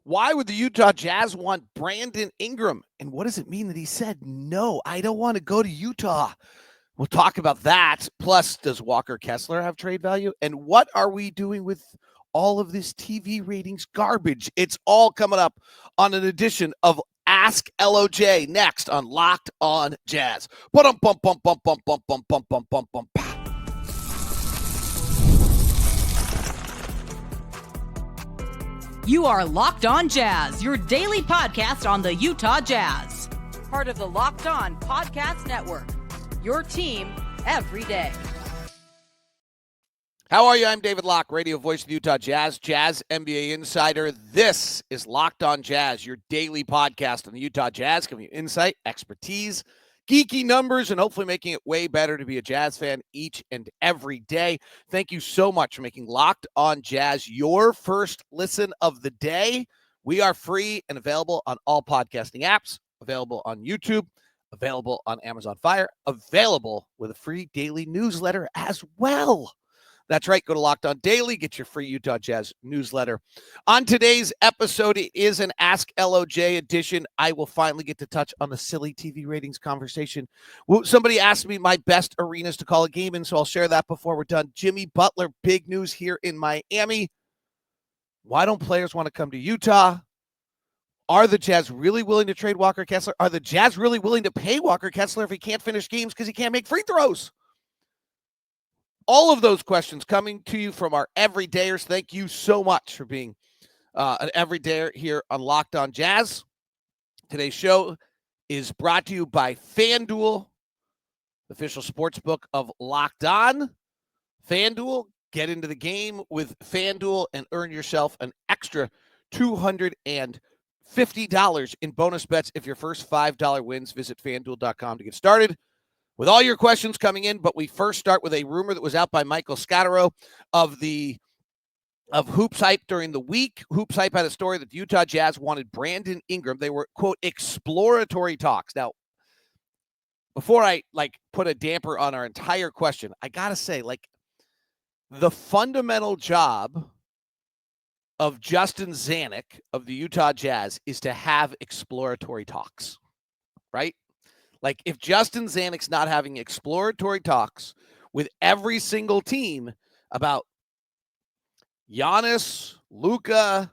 Why would the Utah Jazz want Brandon Ingram? And what does it mean that he said, no, I don't want to go to Utah? We'll talk about that. Plus, does Walker Kessler have trade value? And what are we doing with all of this TV ratings garbage? It's all coming up on an edition of Ask LOJ next on Locked On Jazz. Bum bum bum bum bum bum bum bum bum bum bum. You are Locked On Jazz, your daily podcast on the Utah Jazz. Part of the Locked On Podcast Network, your team every day. How are you? I'm David Locke, radio voice of the Utah Jazz, Jazz NBA insider. This is Locked On Jazz, your daily podcast on the Utah Jazz, giving you insight, expertise, geeky numbers, and hopefully making it way better to be a Jazz fan each and every day. Thank you so much for making Locked On Jazz your first listen of the day. We are free and available on all podcasting apps, available on YouTube, available on Amazon Fire, available with a free daily newsletter as well. That's right. Go to Locked On Daily. Get your free Utah Jazz newsletter. On today's episode, it is an Ask LOJ edition. I will finally get to touch on the silly TV ratings conversation. Somebody asked me my best arenas to call a game in, so I'll share that before we're done. Jimmy Butler, big news here in Miami. Why don't players want to come to Utah? Are the Jazz really willing to trade Walker Kessler? Are the Jazz really willing to pay Walker Kessler if he can't finish games because he can't make free throws? All of those questions coming to you from our everydayers. Thank you so much for being an everydayer here on Locked On Jazz. Today's show is brought to you by FanDuel, official sportsbook of Locked On. FanDuel, get into the game with FanDuel and earn yourself an extra $250 in bonus bets if your first $5 wins. Visit FanDuel.com to get started with all your questions coming in. But we first start with a rumor that was out by Michael Scataro of Hoops Hype during the week. Hoops Hype had a story that the Utah Jazz wanted Brandon Ingram. They were, quote, exploratory talks. Now, before I put a damper on our entire question, I got to say, the fundamental job of Justin Zanuck of the Utah Jazz is to have exploratory talks, right? If Justin Zanuck's not having exploratory talks with every single team about Giannis, Luka,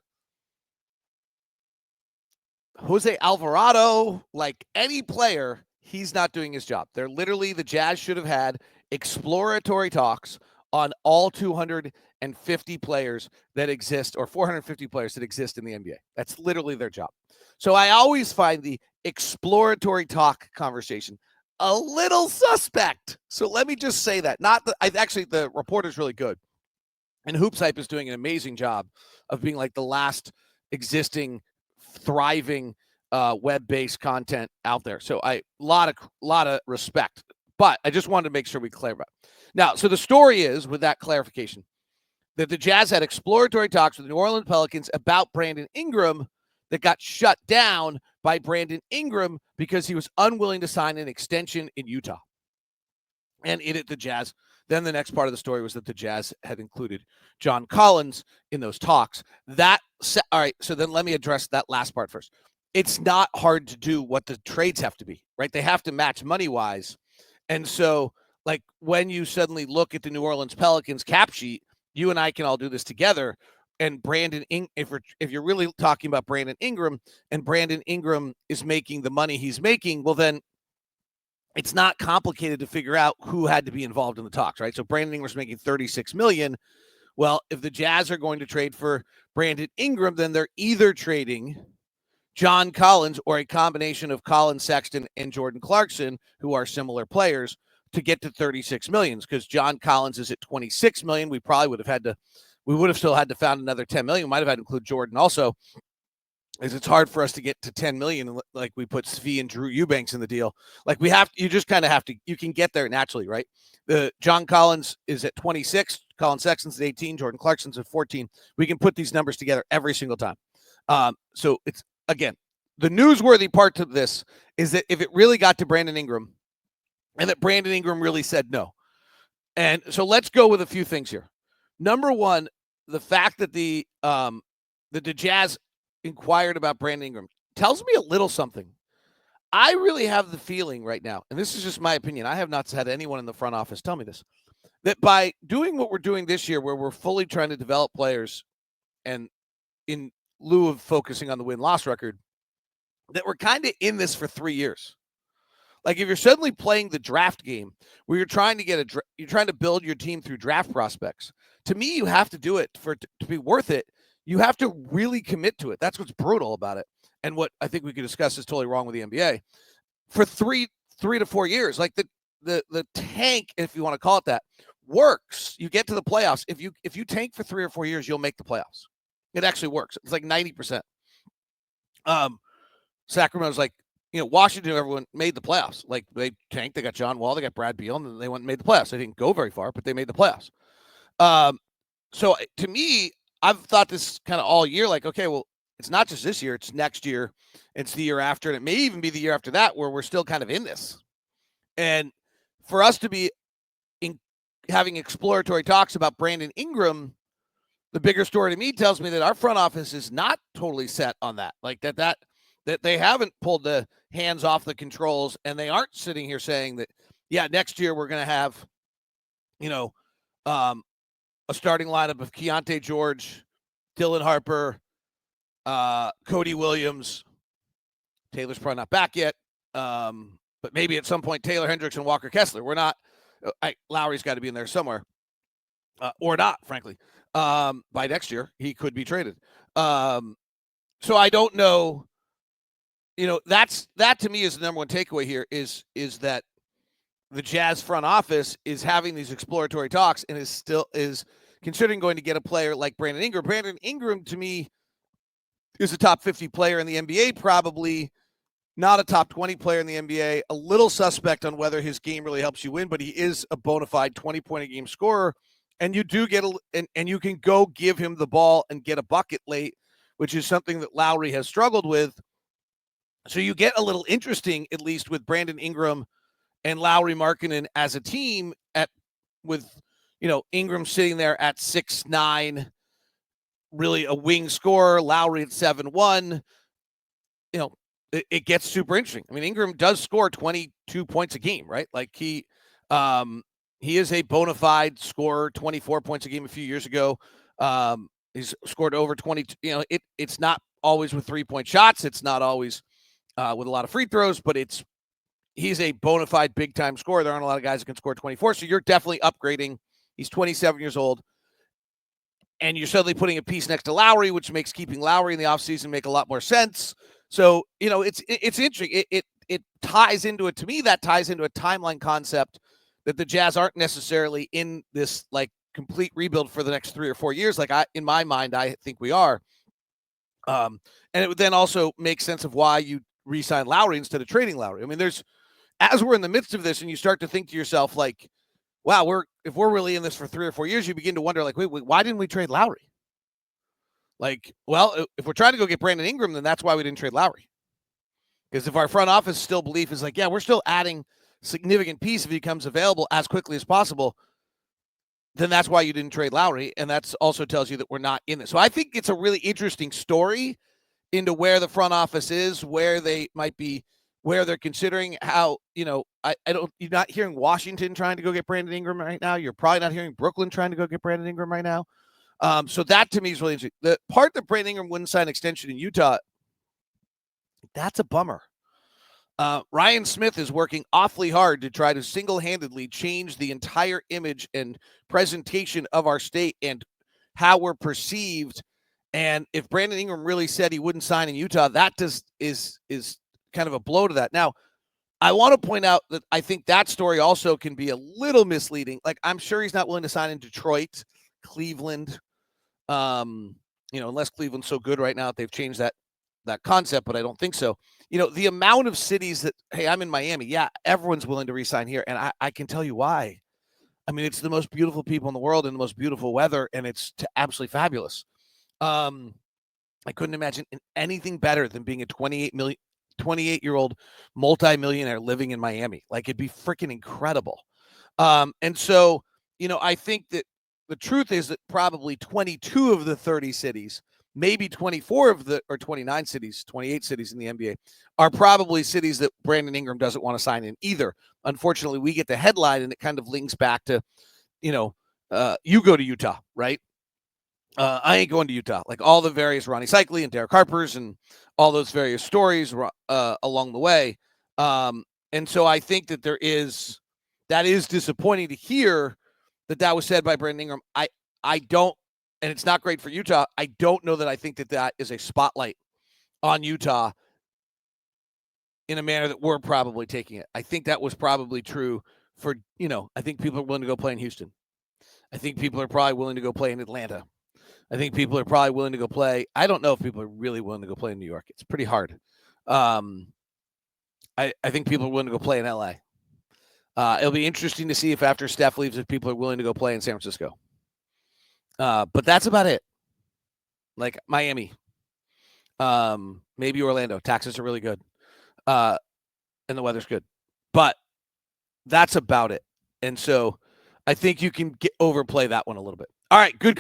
Jose Alvarado, any player, he's not doing his job. They're literally, the Jazz should have had exploratory talks on all 250 players that exist, or 450 players that exist in the NBA. That's literally their job. So I always find the exploratory talk conversation a little suspect. So let me just say that. The reporter's really good. And Hoops Hype is doing an amazing job of being the last existing, thriving web-based content out there. So a lot of respect. But I just wanted to make sure we clarify. Now, so the story is, with that clarification, that the Jazz had exploratory talks with the New Orleans Pelicans about Brandon Ingram that got shut down by Brandon Ingram because he was unwilling to sign an extension in Utah. And the Jazz, then the next part of the story was that the Jazz had included John Collins in those talks. All right, so then let me address that last part first. It's not hard to do what the trades have to be, right? They have to match money-wise. And so, when you suddenly look at the New Orleans Pelicans cap sheet, you and I can all do this together. And if you're really talking about Brandon Ingram, and Brandon Ingram is making the money he's making, well, then it's not complicated to figure out who had to be involved in the talks, right? So Brandon Ingram's making $36 million. Well, if the Jazz are going to trade for Brandon Ingram, then they're either trading John Collins or a combination of Colin Sexton and Jordan Clarkson, who are similar players, to get to $36 million. Because John Collins is at $26 million. We would have still had to found another $10 million. We might have had to include Jordan also, as it's hard for us to get to $10 million. We put Svi and Drew Eubanks in the deal. You just kind of have to, you can get there naturally, right? The John Collins is at 26, Colin Sexton's at 18, Jordan Clarkson's at 14. We can put these numbers together every single time. So it's, again, the newsworthy part to this is that if it really got to Brandon Ingram, and that Brandon Ingram really said no. And so let's go with a few things here. Number one, the fact that the Jazz inquired about Brandon Ingram tells me a little something. I really have the feeling right now, and this is just my opinion. I have not had anyone in the front office tell me this, that by doing what we're doing this year, where we're fully trying to develop players and in lieu of focusing on the win-loss record, that we're kind of in this for 3 years. Like if you're suddenly playing the draft game where you're trying to build your team through draft prospects. To me, you have to do it for it to be worth it. You have to really commit to it. That's what's brutal about it. And what I think we could discuss is totally wrong with the NBA. For 3 to 4 years, like the tank, if you want to call it that, works. You get to the playoffs. If you tank for 3 or 4 years, you'll make the playoffs. It actually works. It's like 90%. Sacramento's like, Washington, everyone made the playoffs. Like they tanked, they got John Wall, they got Brad Beal, and they went and made the playoffs. They didn't go very far, but they made the playoffs. So to me, I've thought this kind of all year, like, okay, well, it's not just this year, it's next year, it's the year after, and it may even be the year after that where we're still kind of in this. And for us to be having exploratory talks about Brandon Ingram, the bigger story to me tells me that our front office is not totally set on that. Like that they haven't pulled the hands off the controls, and they aren't sitting here saying that, yeah, next year we're going to have, a starting lineup of Keontae George, Dylan Harper, Cody Williams. Taylor's probably not back yet, but maybe at some point Taylor Hendricks and Walker Kessler. We're not. Lowry's got to be in there somewhere, or not, frankly. By next year, he could be traded. So I don't know. That to me is the number one takeaway here is that the Jazz front office is having these exploratory talks and is considering going to get a player like Brandon Ingram. Brandon Ingram, to me, is a top 50 player in the NBA, probably not a top 20 player in the NBA. A little suspect on whether his game really helps you win, but he is a bona fide 20-point-a-game scorer. And you do get and you can go give him the ball and get a bucket late, which is something that Lowry has struggled with. So you get a little interesting, at least with Brandon Ingram and Lowry Markkanen as a team with Ingram sitting there at 6'9", really a wing scorer, Lowry at 7'1". It gets super interesting. I mean, Ingram does score 22 points a game, right? Like he is a bona fide scorer, 24 points a game a few years ago. He's scored over 20. It's not always with 3-point shots. It's not always with a lot of free throws, but he's a bona fide big-time scorer. There aren't a lot of guys that can score 24, so you're definitely upgrading. He's 27 years old, and you're suddenly putting a piece next to Lowry, which makes keeping Lowry in the offseason make a lot more sense. So, it's interesting. It ties into it. To me, that ties into a timeline concept that the Jazz aren't necessarily in this, like, complete rebuild for the next 3 or 4 years. Like, in my mind, I think we are. And it would then also make sense of why you re-sign Lowry instead of trading Lowry. I mean, as we're in the midst of this and you start to think to yourself, like, wow, if we're really in this for 3 or 4 years, you begin to wonder, like, wait, why didn't we trade Lowry? Like, well, if we're trying to go get Brandon Ingram, then that's why we didn't trade Lowry. Because if our front office still belief is like, yeah, we're still adding significant piece if he becomes available as quickly as possible, then that's why you didn't trade Lowry. And that also tells you that we're not in this. So I think it's a really interesting story into where the front office is, where they might be, where they're considering how, you're not hearing Washington trying to go get Brandon Ingram right now. You're probably not hearing Brooklyn trying to go get Brandon Ingram right now. So that to me is really interesting. The part that Brandon Ingram wouldn't sign an extension in Utah, that's a bummer. Ryan Smith is working awfully hard to try to single-handedly change the entire image and presentation of our state and how we're perceived. And if Brandon Ingram really said he wouldn't sign in Utah, that is kind of a blow to that. Now, I want to point out that I think that story also can be a little misleading. Like, I'm sure he's not willing to sign in Detroit, Cleveland, unless Cleveland's so good right now that they've changed that concept, but I don't think so. The amount of cities that, hey, I'm in Miami. Yeah, everyone's willing to re-sign here. And I can tell you why. I mean, it's the most beautiful people in the world and the most beautiful weather, and it's absolutely fabulous. I couldn't imagine anything better than being a 28-year-old multimillionaire living in Miami. Like, it'd be freaking incredible. And so, I think that the truth is that probably 22 of the 30 cities maybe 24 of the, or 29 cities, 28 cities in the NBA are probably cities that Brandon Ingram doesn't want to sign in either. Unfortunately, we get the headline and it kind of links back to, you go to Utah, right? I ain't going to Utah. Like all the various Ronnie Cycli and Derek Harpers and all those various stories along the way. And so I think that that is disappointing to hear that was said by Brandon Ingram. I don't, and it's not great for Utah. I don't know that I think that is a spotlight on Utah in a manner that we're probably taking it. I think that was probably true for, I think people are willing to go play in Houston. I think people are probably willing to go play in Atlanta. I think people are probably willing to go play. I don't know if people are really willing to go play in New York. It's pretty hard. I think people are willing to go play in LA. It'll be interesting to see if after Steph leaves, if people are willing to go play in San Francisco. But that's about it. Like Miami, maybe Orlando. Taxes are really good, and the weather's good. But that's about it. And so I think you can overplay that one a little bit. All right, good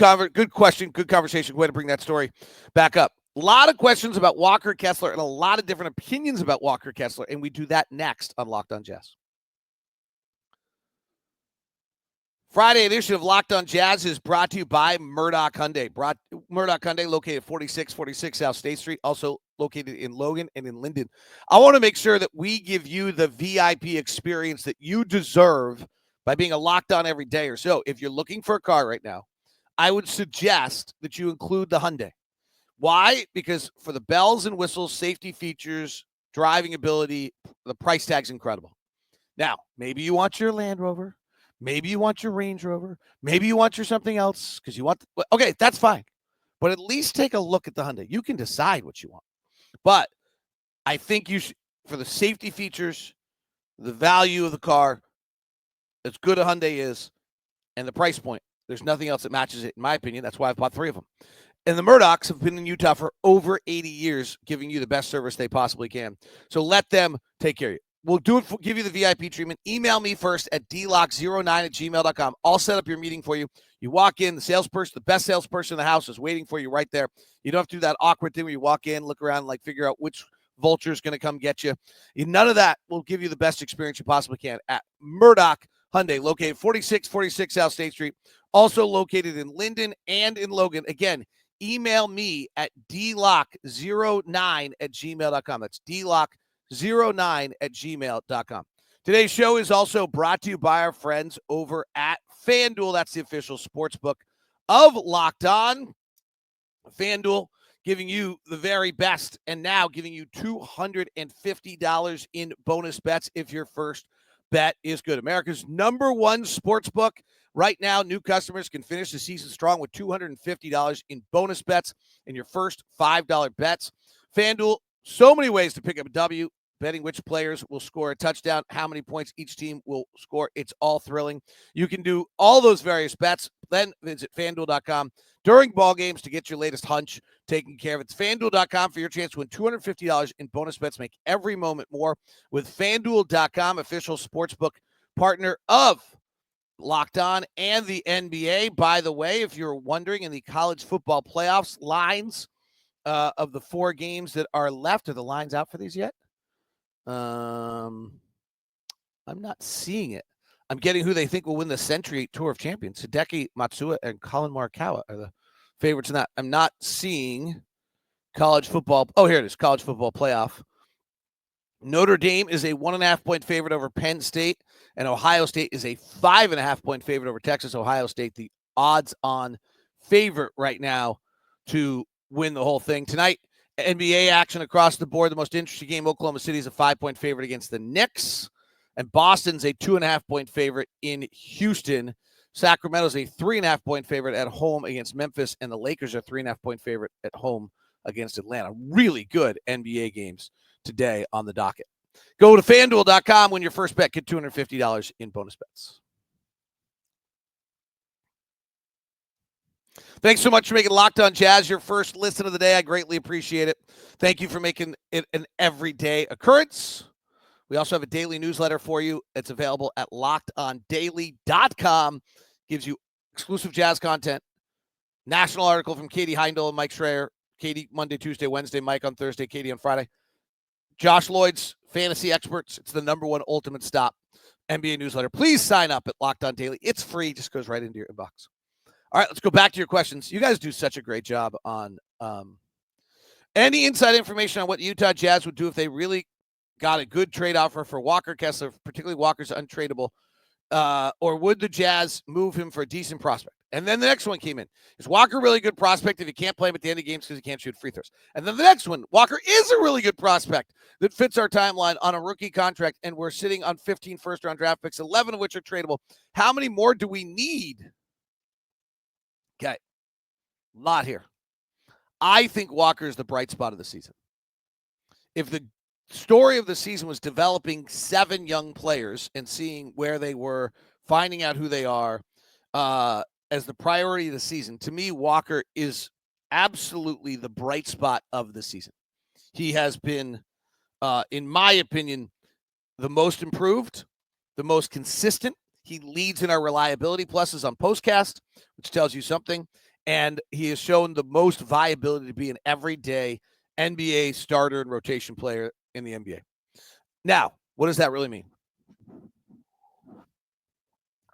question, good conversation. Way to bring that story back up. A lot of questions about Walker Kessler and a lot of different opinions about Walker Kessler, and we do that next on Locked On Jazz. Friday edition of Locked On Jazz is brought to you by Murdoch Hyundai. Murdoch Hyundai, located at 4646 South State Street, also located in Logan and in Linden. I want to make sure that we give you the VIP experience that you deserve by being a Locked On every day or so. If you're looking for a car right now, I would suggest that you include the Hyundai. Why? Because for the bells and whistles, safety features, driving ability, the price tag's incredible. Now, maybe you want your Land Rover. Maybe you want your Range Rover. Maybe you want your something else because you want. Okay, that's fine. But at least take a look at the Hyundai. You can decide what you want. But I think you should, for the safety features, the value of the car, as good a Hyundai is, and the price point, there's nothing else that matches it, in my opinion. That's why I've bought 3 of them. And the Murdochs have been in Utah for over 80 years, giving you the best service they possibly can. So let them take care of you. We'll give you the VIP treatment. Email me first at dlock09@gmail.com. I'll set up your meeting for you. You walk in, the best salesperson in the house is waiting for you right there. You don't have to do that awkward thing where you walk in, look around, like figure out which vulture is going to come get you. None of that. Will give you the best experience you possibly can at Murdoch Hyundai, located 4646 South State Street, also located in Linden and in Logan. Again, email me at dlock09@gmail.com. That's dlock09@gmail.com. Today's show is also brought to you by our friends over at FanDuel. That's the official sports book of Locked On. FanDuel giving you the very best, and now giving you $250 in bonus bets if your first bet is good. America's #1 sports book. Right now, new customers can finish the season strong with $250 in bonus bets in your first $5 bets. FanDuel, so many ways to pick up a W. Betting which players will score a touchdown, how many points each team will score. It's all thrilling. You can do all those various bets. Then visit FanDuel.com during ball games to get your latest hunch taken care of. It's FanDuel.com for your chance to win $250 in bonus bets. Make every moment more with FanDuel.com, official sportsbook partner of Locked On and the NBA. By the way, if you're wondering, in the college football playoffs, lines of the 4 games that are left, are the lines out for these yet? I'm not seeing it. I'm getting who they think will win the Century Tour of Champions. Hideki Matsua and Colin Morikawa are the favorites in that. I'm not seeing college football. Oh, here it is. College football playoff. Notre Dame is a 1.5-point favorite over Penn State, and Ohio State is a 5.5-point favorite over Texas. Ohio State, the odds-on favorite right now to win the whole thing. Tonight, NBA action across the board. The most interesting game, Oklahoma City is a 5-point favorite against the Knicks, and Boston's a 2.5-point favorite in Houston. Sacramento's a 3.5-point favorite at home against Memphis, and the Lakers are 3.5-point favorite at home against Atlanta. Really good NBA games today on the docket. Go to FanDuel.com. Win your first bet. Get $250 in bonus bets. Thanks so much for making Locked On Jazz your first listen of the day. I greatly appreciate it. Thank you for making it an everyday occurrence. We also have a daily newsletter for you. It's available at LockedOnDaily.com. Gives you exclusive Jazz content, national article from Katie Heindel and Mike Schreier, Katie Monday, Tuesday, Wednesday, Mike on Thursday, Katie on Friday. Josh Lloyd's Fantasy Experts. It's the #1 ultimate stop NBA newsletter. Please sign up at Locked On Daily. It's free. Just goes right into your inbox. All right, let's go back to your questions. You guys do such a great job on any inside information on what the Utah Jazz would do if they really got a good trade offer for Walker Kessler, particularly Walker's untradeable, or would the Jazz move him for a decent prospect? And then the next one came in. Is Walker a really good prospect if you can't play him at the end of games because he can't shoot free throws? And then the next one, Walker is a really good prospect that fits our timeline on a rookie contract, and we're sitting on 15 first-round draft picks, 11 of which are tradable. How many more do we need? Okay, a lot here. I think Walker is the bright spot of the season. If the story of the season was developing 7 young players and seeing where they were, finding out who they are, as the priority of the season, to me, Walker is absolutely the bright spot of the season. He has been, in my opinion, the most improved, the most consistent. He leads in our reliability pluses on Postcast, which tells you something. And he has shown the most viability to be an everyday NBA starter and rotation player in the NBA. Now, what does that really mean?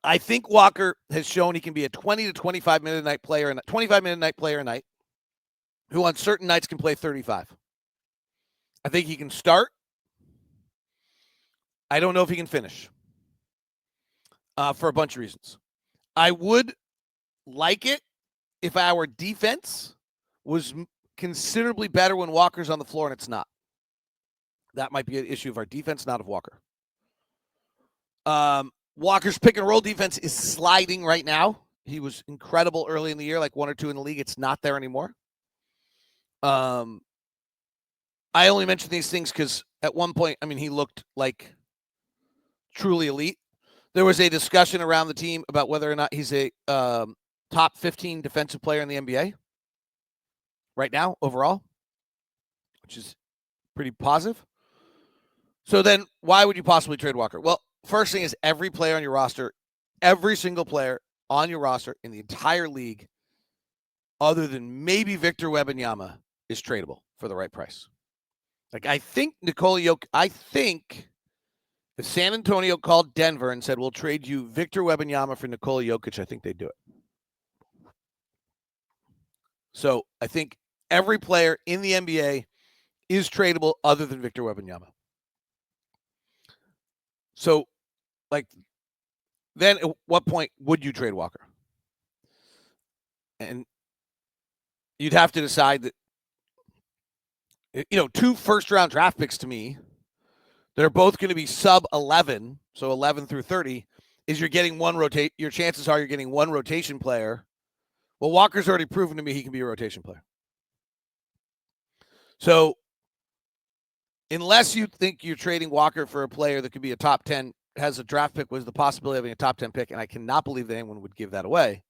I think Walker has shown he can be a 20 to 25 minute a night player, and 25 minute a night player a night, who on certain nights can play 35. I think he can start. I don't know if he can finish, for a bunch of reasons. I would like it if our defense was considerably better when Walker's on the floor, and it's not. That might be an issue of our defense, not of Walker. Walker's pick and roll defense is sliding right now. He was incredible early in the year, like 1 or 2 in the league. It's not there anymore. I only mention these things because at one point, I mean, he looked like truly elite. There was a discussion around the team about whether or not he's a top 15 defensive player in the NBA right now overall, which is pretty positive. So then why would you possibly trade Walker? Well, first thing is every player on your roster, every single player on your roster in the entire league, other than maybe Victor Wembanyama, is tradable for the right price. Like, I think if San Antonio called Denver and said, we'll trade you Victor Wembanyama for Nikola Jokic, I think they'd do it. So I think every player in the NBA is tradable other than Victor Wembanyama. So, like, then at what point would you trade Walker? And you'd have to decide that, 2 first-round draft picks to me that are both going to be sub 11, so 11 through 30, is you're getting one rotate. Your chances are you're getting one rotation player. Well, Walker's already proven to me he can be a rotation player. So, unless you think you're trading Walker for a player that could be a top 10, has a draft pick with the possibility of having a top 10 pick, and I cannot believe that anyone would give that away,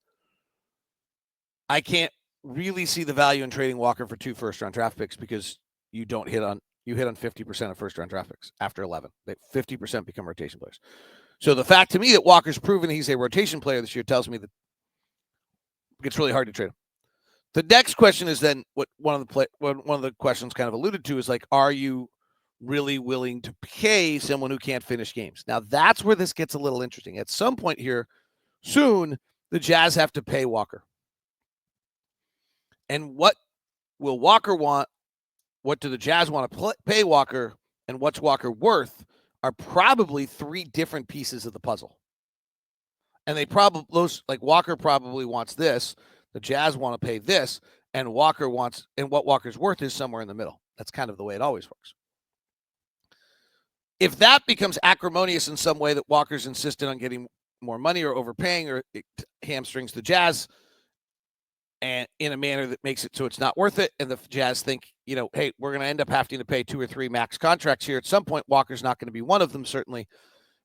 I can't really see the value in trading Walker for 2 first-round draft picks because you hit on 50% of first-round draft picks after 11. 50% become rotation players. So the fact to me that Walker's proven he's a rotation player this year tells me that it's really hard to trade him. The next question is then what one of the questions kind of alluded to is, like, are you really willing to pay someone who can't finish games? Now, that's where this gets a little interesting. At some point here soon, the Jazz have to pay Walker. And what will Walker want? What do the Jazz want to pay Walker? And what's Walker worth are probably 3 different pieces of the puzzle. And Walker probably wants this. The Jazz want to pay this. And what Walker's worth is somewhere in the middle. That's kind of the way it always works. If that becomes acrimonious in some way that Walker's insistent on getting more money or overpaying, or it hamstrings the Jazz and in a manner that makes it so it's not worth it, and the Jazz think, hey, we're going to end up having to pay 2 or 3 max contracts here at some point, Walker's not going to be one of them, certainly,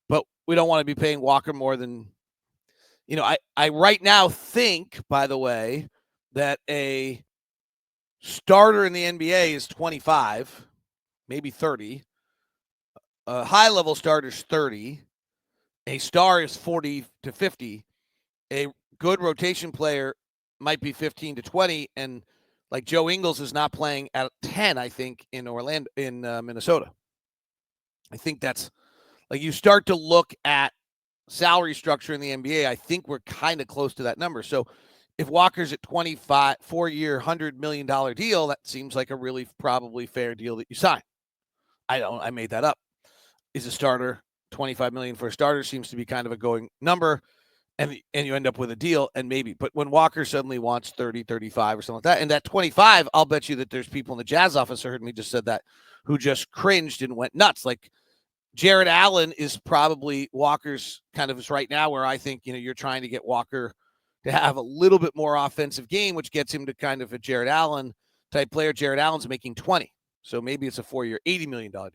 but we don't want to be paying Walker more than, I right now think, by the way, that a starter in the NBA is 25, maybe 30. A high-level starter is 30. A star is 40 to 50. A good rotation player might be 15 to 20, and Like Joe Ingles is not playing at 10, I think, in Minnesota. I think that's like you start to look at salary structure in the NBA. I think we're kind of close to that number. So if Walker's at 25, 4-year, $100 million deal, that seems like a really probably fair deal that you sign. I made that up. Is a starter, $25 million for a starter seems to be kind of a going number. And you end up with a deal and maybe. But when Walker suddenly wants 30, 35 or something like that, and that 25, I'll bet you that there's people in the Jazz office, I heard me just said that, who just cringed and went nuts. Like Jared Allen is probably Walker's kind of is right now where I think, you're trying to get Walker to have a little bit more offensive game, which gets him to kind of a Jared Allen type player. Jared Allen's making 20. So maybe it's a 4-year, $80 million deal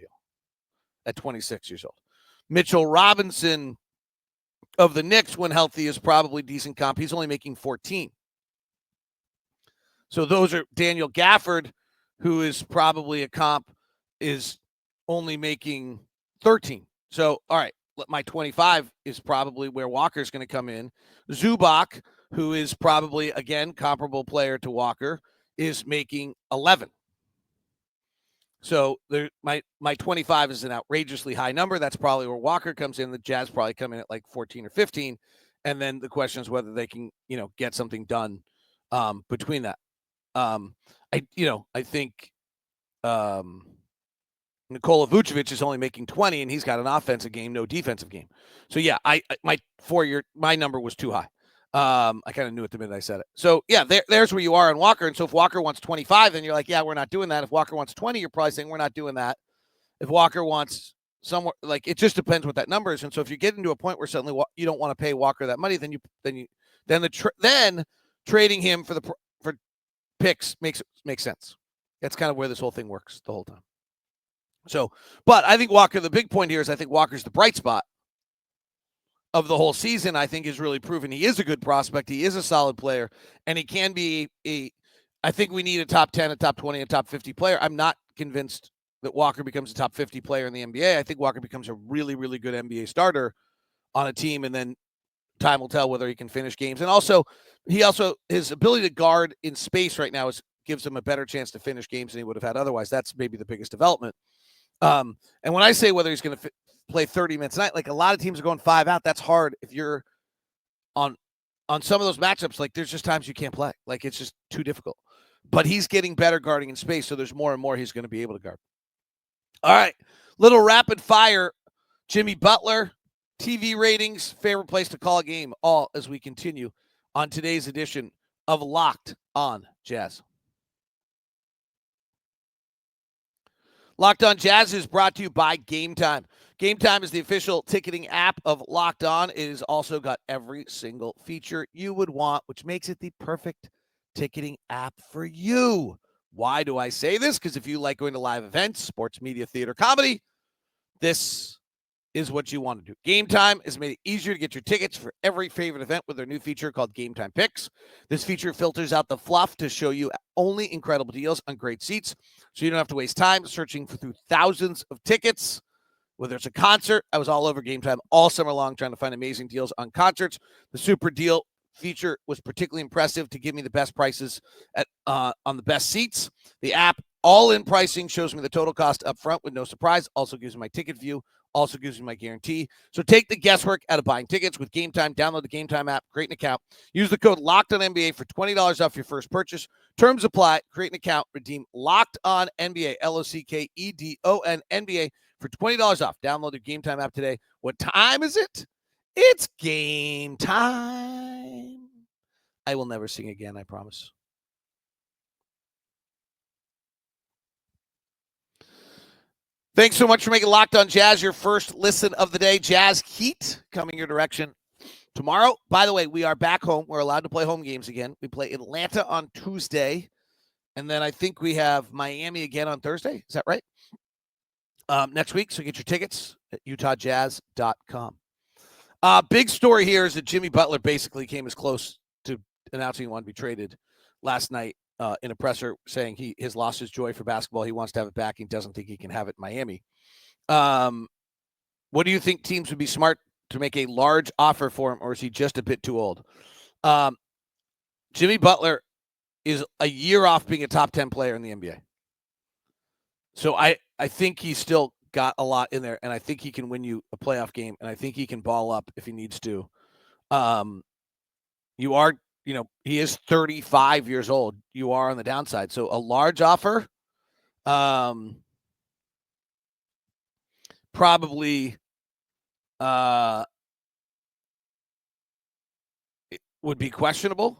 at 26 years old. Mitchell Robinson of the Knicks, when healthy, is probably decent comp. He's only making 14. So those are Daniel Gafford, who is probably a comp, is only making 13. So, all right, my 25 is probably where Walker's going to come in. Zubac, who is probably, again, comparable player to Walker, is making 11. So my 25 is an outrageously high number. That's probably where Walker comes in. The Jazz probably come in at like 14 or 15. And then the question is whether they can, get something done between that. I think Nikola Vucevic is only making 20 and he's got an offensive game, no defensive game. So yeah, my number was too high. I kind of knew it the minute I said it. So yeah, there's where you are on Walker. And so if Walker wants 25, then you're like, yeah, we're not doing that. If Walker wants 20, you're probably saying we're not doing that. If Walker wants somewhere, like it just depends what that number is. And so if you get into a point where suddenly you don't want to pay Walker that money, then trading him for picks makes sense. That's kind of where this whole thing works the whole time. So, but I think Walker, the big point here is I think Walker's the bright spot of the whole season. I think is really proven he is a good prospect. He is a solid player, and he can be I think we need a top 10, a top 20, a top 50 player. I'm not convinced that Walker becomes a top 50 player in the NBA. I think Walker becomes a really, really good NBA starter on a team, and then time will tell whether he can finish games. And also, his ability to guard in space right now gives him a better chance to finish games than he would have had otherwise. That's maybe the biggest development. And when I say whether he's going to play 30 minutes a night, like a lot of teams are going 5 out. That's hard if you're on some of those matchups. Like there's just times you can't play. Like it's just too difficult. But he's getting better guarding in space, so there's more and more he's going to be able to guard. All right, little rapid fire. Jimmy Butler, TV ratings, favorite place to call a game, all as we continue on today's edition of Locked On Jazz. Locked On Jazz is brought to you by Game Time. Game Time is the official ticketing app of Locked On. It has also got every single feature you would want, which makes it the perfect ticketing app for you. Why do I say this? Because if you like going to live events, sports, media, theater, comedy, this is what you want to do. Game Time has made it easier to get your tickets for every favorite event with their new feature called Game Time Picks. This feature filters out the fluff to show you only incredible deals on great seats, so you don't have to waste time searching through thousands of tickets. Whether it's a concert, I was all over Game Time all summer long trying to find amazing deals on concerts. The Super Deal feature was particularly impressive to give me the best prices on the best seats. The app all-in pricing shows me the total cost up front with no surprise. Also gives me my ticket view. Also gives me my guarantee. So take the guesswork out of buying tickets with Game Time. Download the Game Time app. Create an account. Use the code LOCKEDONNBA for $20 off your first purchase. Terms apply. Create an account. Redeem LOCKEDONNBA, LOCKEDONNBA for $20 off. Download the Game Time app today. What time is it? It's game time. I will never sing again, I promise. Thanks so much for making Locked On Jazz your first listen of the day. Jazz Heat coming your direction tomorrow. By the way, we are back home. We're allowed to play home games again. We play Atlanta on Tuesday, and then I think we have Miami again on Thursday. Is that right? Next week, so get your tickets at utahjazz.com. Big story here is that Jimmy Butler basically came as close to announcing he wanted to be traded last night in a presser, saying he has lost his joy for basketball. He wants to have it back. He doesn't think he can have it in Miami. What do you think teams would be smart to make a large offer for him, or is he just a bit too old? Jimmy Butler is a year off being a top 10 player in the NBA. So I think he's still got a lot in there, and I think he can win you a playoff game, and I think he can ball up if he needs to. You are, he is 35 years old. You are on the downside. So a large offer, probably it would be questionable.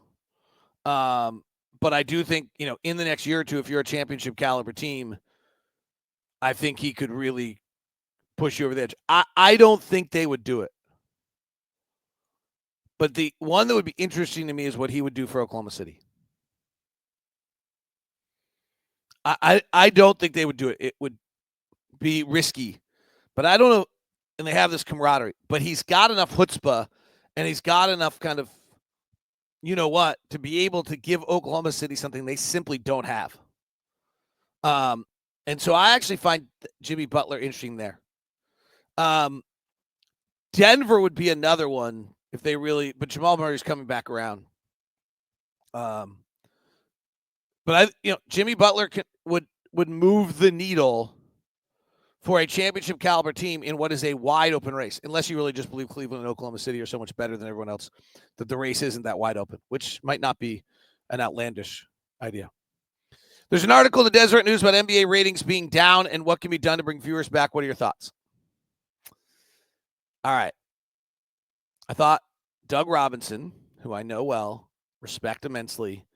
But I do think, in the next year or two, if you're a championship caliber team, I think he could really push you over the edge. I don't think they would do it. But the one that would be interesting to me is what he would do for Oklahoma City. I don't think they would do it. It would be risky. But I don't know. And they have this camaraderie. But he's got enough chutzpah, and he's got enough kind of, to be able to give Oklahoma City something they simply don't have. And so I actually find Jimmy Butler interesting there. Denver would be another one if they really, but Jamal Murray's coming back around. But Jimmy Butler would move the needle for a championship caliber team in what is a wide open race, unless you really just believe Cleveland and Oklahoma City are so much better than everyone else that the race isn't that wide open, which might not be an outlandish idea. There's an article in the Deseret News about NBA ratings being down and what can be done to bring viewers back. What are your thoughts? All right. I thought Doug Robinson, who I know well, respect immensely,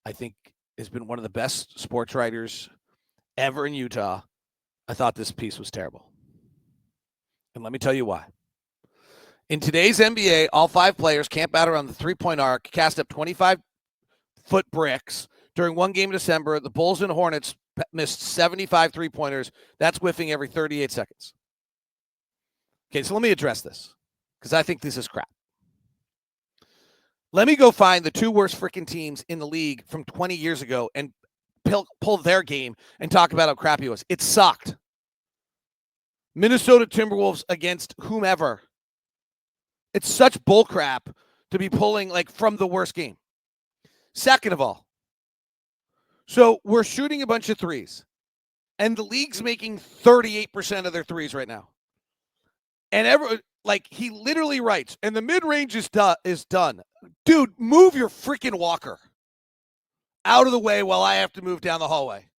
I think has been one of the best sports writers ever in Utah. I thought this piece was terrible. And let me tell you why. In today's NBA, all 5 players camp out around the three-point arc, cast up 25-foot bricks. During one game in December, the Bulls and Hornets missed 75 three-pointers. That's whiffing every 38 seconds. Okay, so let me address this, because I think this is crap. Let me go find the 2 worst freaking teams in the league from 20 years ago and pull their game and talk about how crappy it was. It sucked. Minnesota Timberwolves against whomever. It's such bullcrap to be pulling from the worst game. Second of all, so we're shooting a bunch of threes, and the league's making 38% of their threes right now. And he literally writes, and the mid-range is done. Dude, move your freaking walker out of the way while I have to move down the hallway.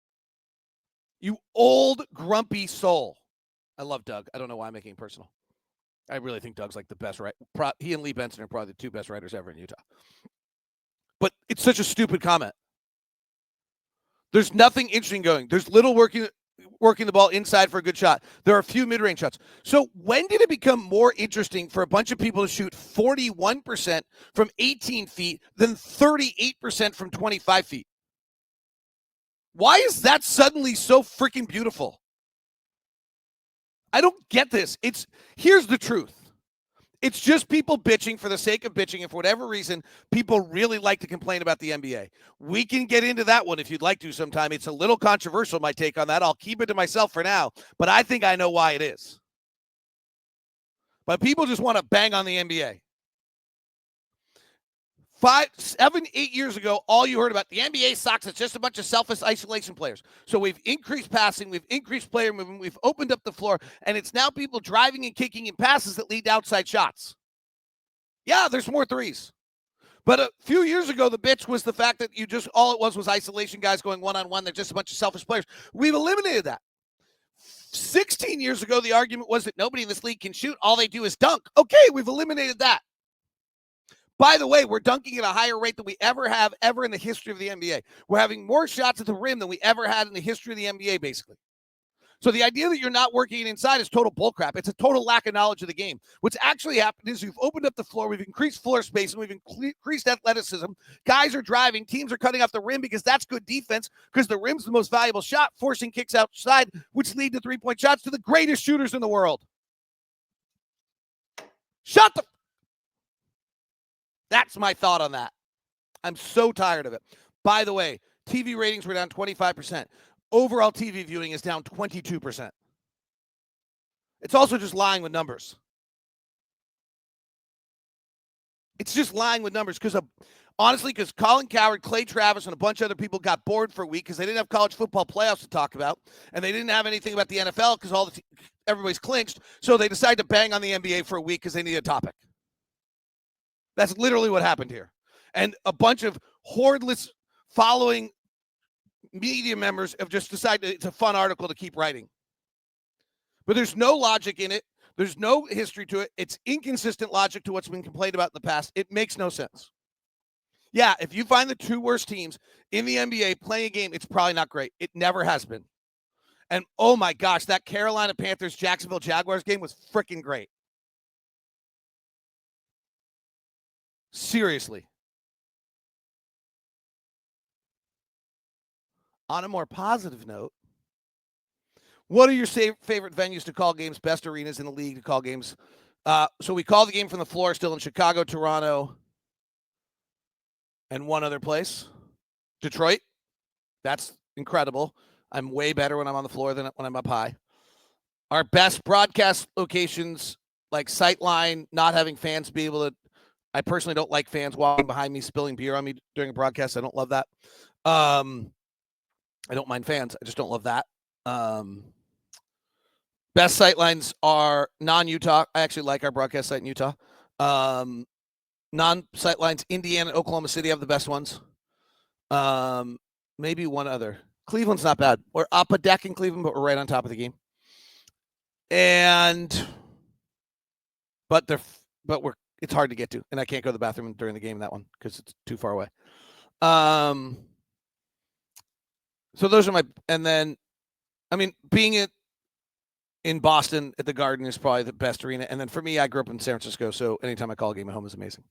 You old, grumpy soul. I love Doug. I don't know why I'm making it personal. I really think Doug's the best writer. He and Lee Benson are probably the 2 best writers ever in Utah. But it's such a stupid comment. There's nothing interesting going. There's little working the ball inside for a good shot. There are a few mid-range shots. So when did it become more interesting for a bunch of people to shoot 41% from 18 feet than 38% from 25 feet? Why is that suddenly so freaking beautiful? I don't get this. Here's the truth. It's just people bitching for the sake of bitching, and for whatever reason, people really like to complain about the NBA. We can get into that one if you'd like to sometime. It's a little controversial, my take on that. I'll keep it to myself for now, but I think I know why it is. But people just want to bang on the NBA. 5, 7, 8 years ago, all you heard about the NBA sucks. It's just a bunch of selfish isolation players. So we've increased passing, we've increased player movement, we've opened up the floor, and it's now people driving and kicking in passes that lead to outside shots. Yeah, there's more threes. But a few years ago, the bitch was the fact that all it was isolation guys going one-on-one. They're just a bunch of selfish players. We've eliminated that. 16 years ago, the argument was that nobody in this league can shoot. All they do is dunk. Okay, we've eliminated that. By the way, we're dunking at a higher rate than we ever have in the history of the NBA. We're having more shots at the rim than we ever had in the history of the NBA, basically. So the idea that you're not working it inside is total bullcrap. It's a total lack of knowledge of the game. What's actually happened is we've opened up the floor, we've increased floor space, and we've increased athleticism. Guys are driving, teams are cutting off the rim because that's good defense, because the rim's the most valuable shot, forcing kicks outside, which lead to three-point shots to the greatest shooters in the world. Shut the... That's my thought on that. I'm so tired of it. By the way, TV ratings were down 25%. Overall TV viewing is down 22%. It's also just lying with numbers. It's just lying with numbers because Honestly, because Colin Cowherd, Clay Travis, and a bunch of other people got bored for a week because they didn't have college football playoffs to talk about, and they didn't have anything about the NFL because everybody's clinched. So they decided to bang on the NBA for a week because they needed a topic. That's literally what happened here. And a bunch of hordeless following media members have just decided it's a fun article to keep writing. But there's no logic in it. There's no history to it. It's inconsistent logic to what's been complained about in the past. It makes no sense. Yeah, if you find the two worst teams in the NBA playing a game, it's probably not great. It never has been. And oh my gosh, that Carolina Panthers Jacksonville Jaguars game was freaking great. Seriously. On a more positive note, what are your favorite venues to call games, best arenas in the league to call games? So we call the game from the floor still in Chicago, Toronto, and one other place. Detroit. That's incredible. I'm way better when I'm on the floor than when I'm up high. Our best broadcast locations, like Sightline, not having fans be able to. I personally don't like fans walking behind me, spilling beer on me during a broadcast. I don't love that. I don't mind fans. I just don't love that. Best sightlines are non-Utah. I actually like our broadcast site in Utah. Non-sightlines, Indiana and Oklahoma City have the best ones. Maybe one other. Cleveland's not bad. We're up a deck in Cleveland, but we're right on top of the game. It's hard to get to, and I can't go to the bathroom during the game in that one because it's too far away. So those are my, and then, I mean, being in Boston at the Garden is probably the best arena. And then for me, I grew up in San Francisco, so anytime I call a game at home is amazing.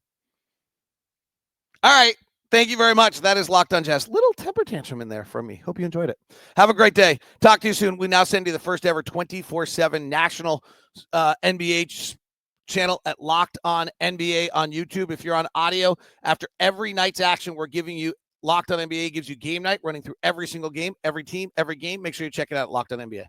All right. Thank you very much. That is Locked On Jazz. Little temper tantrum in there from me. Hope you enjoyed it. Have a great day. Talk to you soon. We now send you the first ever 24/7 national NBA channel at Locked On NBA on YouTube. If you're on audio, after every night's action, we're giving you Locked On NBA gives you game night running through every single game, every team, every game. Make sure you check it out at Locked On NBA.